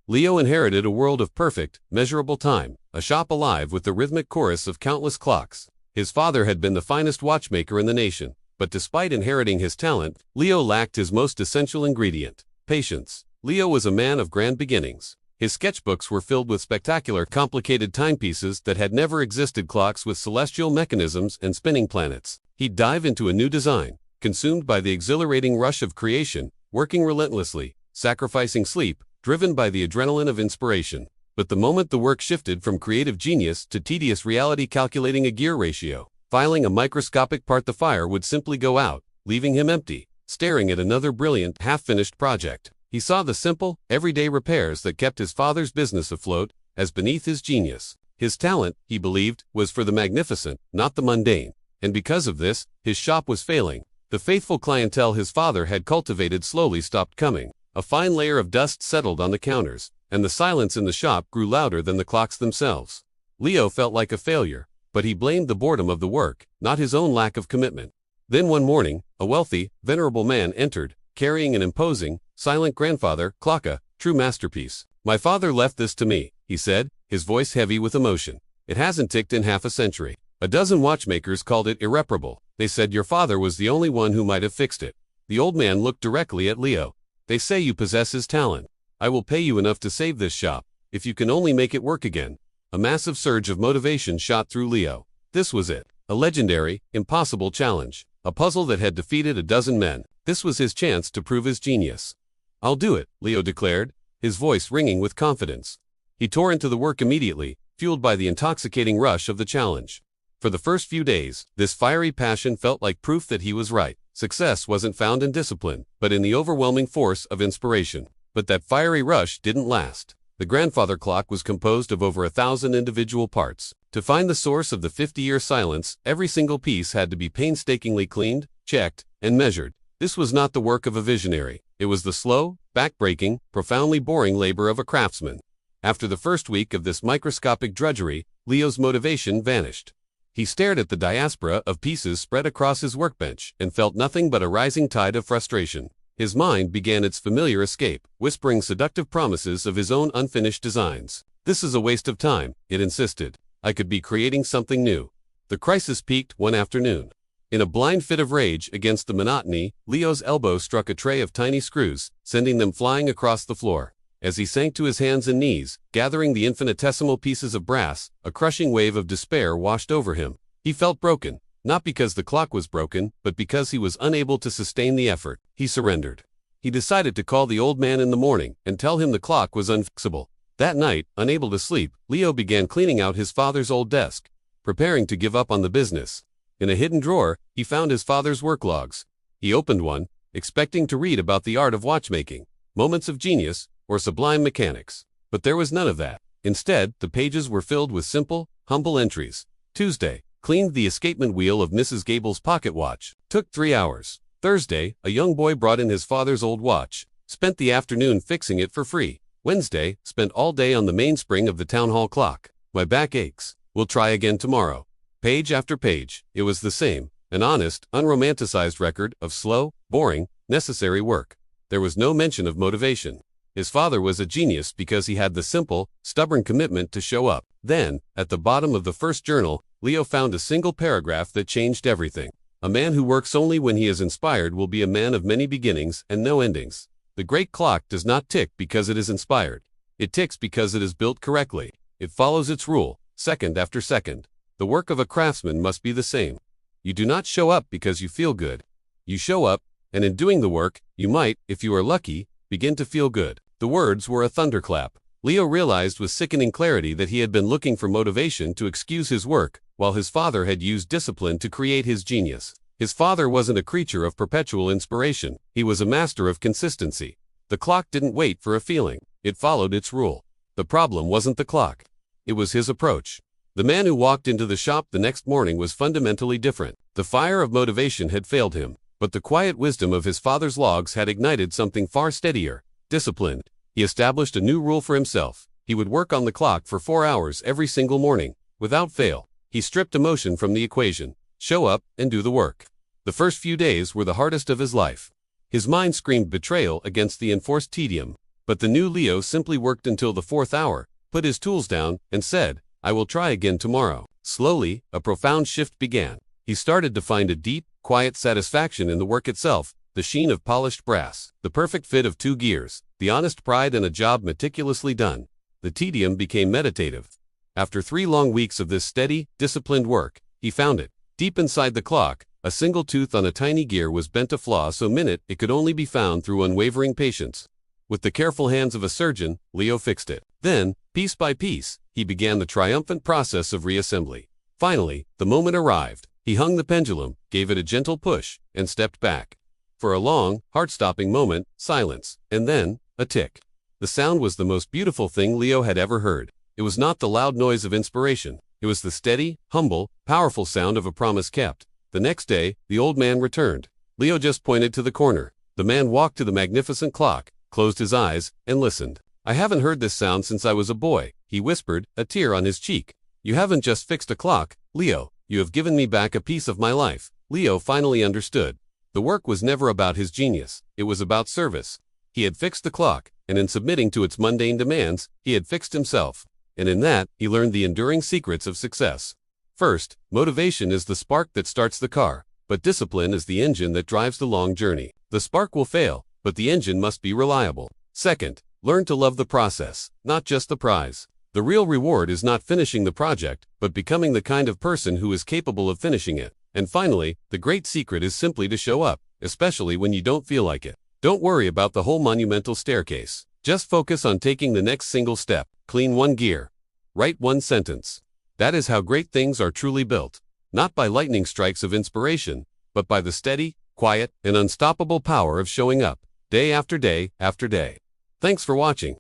Leo inherited a world of perfect, measurable time, a shop alive with the rhythmic chorus of countless clocks. His father had been the finest watchmaker in the nation, but despite inheriting his talent, Leo lacked his most essential ingredient: patience. Leo was a man of grand beginnings. His sketchbooks were filled with spectacular, complicated timepieces that had never existed, clocks with celestial mechanisms and spinning planets. He'd dive into a new design, consumed by the exhilarating rush of creation, working relentlessly, sacrificing sleep, driven by the adrenaline of inspiration. But the moment the work shifted from creative genius to tedious reality, calculating a gear ratio, filing a microscopic part, the fire would simply go out, leaving him empty, staring at another brilliant, half-finished project. He saw the simple, everyday repairs that kept his father's business afloat as beneath his genius. His talent, he believed, was for the magnificent, not the mundane. And because of this, his shop was failing. The faithful clientele his father had cultivated slowly stopped coming. A fine layer of dust settled on the counters, and the silence in the shop grew louder than the clocks themselves. Leo felt like a failure, but he blamed the boredom of the work, not his own lack of commitment. Then one morning, a wealthy, venerable man entered, carrying an imposing, silent grandfather clock, a true masterpiece. "My father left this to me," he said, his voice heavy with emotion. "It hasn't ticked in half a century. A dozen watchmakers called it irreparable. They said your father was the only one who might have fixed it." The old man looked directly at Leo. "They say you possess his talent. I will pay you enough to save this shop, if you can only make it work again." A massive surge of motivation shot through Leo. This was it. A legendary, impossible challenge. A puzzle that had defeated a dozen men. This was his chance to prove his genius. "I'll do it," Leo declared, his voice ringing with confidence. He tore into the work immediately, fueled by the intoxicating rush of the challenge. For the first few days, this fiery passion felt like proof that he was right. Success wasn't found in discipline, but in the overwhelming force of inspiration. But that fiery rush didn't last. The grandfather clock was composed of over 1,000 individual parts. To find the source of the 50-year silence, every single piece had to be painstakingly cleaned, checked, and measured. This was not the work of a visionary. It was the slow, back-breaking, profoundly boring labor of a craftsman. After the first week of this microscopic drudgery, Leo's motivation vanished. He stared at the diaspora of pieces spread across his workbench and felt nothing but a rising tide of frustration. His mind began its familiar escape, whispering seductive promises of his own unfinished designs. "This is a waste of time," it insisted. "I could be creating something new." The crisis peaked one afternoon. In a blind fit of rage against the monotony, Leo's elbow struck a tray of tiny screws, sending them flying across the floor. As he sank to his hands and knees, gathering the infinitesimal pieces of brass, a crushing wave of despair washed over him. He felt broken, not because the clock was broken, but because he was unable to sustain the effort. He surrendered. He decided to call the old man in the morning and tell him the clock was unfixable. That night, unable to sleep, Leo began cleaning out his father's old desk, preparing to give up on the business. In a hidden drawer, he found his father's work logs. He opened one, expecting to read about the art of watchmaking, moments of genius, or sublime mechanics. But there was none of that. Instead, the pages were filled with simple, humble entries. Tuesday, cleaned the escapement wheel of Mrs. Gable's pocket watch. Took 3 hours. Thursday, a young boy brought in his father's old watch. Spent the afternoon fixing it for free. Wednesday, spent all day on the mainspring of the town hall clock. My back aches. We'll try again tomorrow. Page after page, it was the same. An honest, unromanticized record of slow, boring, necessary work. There was no mention of motivation. His father was a genius because he had the simple, stubborn commitment to show up. Then, at the bottom of the first journal, Leo found a single paragraph that changed everything. "A man who works only when he is inspired will be a man of many beginnings and no endings." The great clock does not tick because it is inspired. It ticks because it is built correctly. It follows its rule, second after second. The work of a craftsman must be the same. You do not show up because you feel good. You show up, and in doing the work, you might, if you are lucky, begin to feel good. The words were a thunderclap. Leo realized with sickening clarity that he had been looking for motivation to excuse his work, while his father had used discipline to create his genius. His father wasn't a creature of perpetual inspiration. He was a master of consistency. The clock didn't wait for a feeling. It followed its rule. The problem wasn't the clock. It was his approach. The man who walked into the shop the next morning was fundamentally different. The fire of motivation had failed him, but the quiet wisdom of his father's logs had ignited something far steadier. Disciplined. He established a new rule for himself. He would work on the clock for 4 hours every single morning, without fail. He stripped emotion from the equation. Show up and do the work. The first few days were the hardest of his life. His mind screamed betrayal against the enforced tedium. But the new Leo simply worked until the 4th hour, put his tools down, and said, "I will try again tomorrow." Slowly, a profound shift began. He started to find a deep, quiet satisfaction in the work itself, the sheen of polished brass, the perfect fit of 2 gears, the honest pride in a job meticulously done. The tedium became meditative. After 3 long weeks of this steady, disciplined work, he found it. Deep inside the clock, a single tooth on a tiny gear was bent a flaw so minute it could only be found through unwavering patience. With the careful hands of a surgeon, Leo fixed it. Then, piece by piece, he began the triumphant process of reassembly. Finally, the moment arrived. He hung the pendulum, gave it a gentle push, and stepped back. For a long, heart-stopping moment, silence, and then, a tick. The sound was the most beautiful thing Leo had ever heard. It was not the loud noise of inspiration. It was the steady, humble, powerful sound of a promise kept. The next day, the old man returned. Leo just pointed to the corner. The man walked to the magnificent clock, closed his eyes, and listened. "I haven't heard this sound since I was a boy," he whispered, a tear on his cheek. "You haven't just fixed a clock, Leo. You have given me back a piece of my life." Leo finally understood. The work was never about his genius. It was about service. He had fixed the clock, and in submitting to its mundane demands, he had fixed himself. And in that, he learned the enduring secrets of success. First, motivation is the spark that starts the car, but discipline is the engine that drives the long journey. The spark will fail, but the engine must be reliable. Second, learn to love the process, not just the prize. The real reward is not finishing the project, but becoming the kind of person who is capable of finishing it. And finally, the great secret is simply to show up, especially when you don't feel like it. Don't worry about the whole monumental staircase. Just focus on taking the next single step. Clean 1 gear. Write 1 sentence. That is how great things are truly built. Not by lightning strikes of inspiration, but by the steady, quiet, and unstoppable power of showing up, day after day after day. Thanks for watching.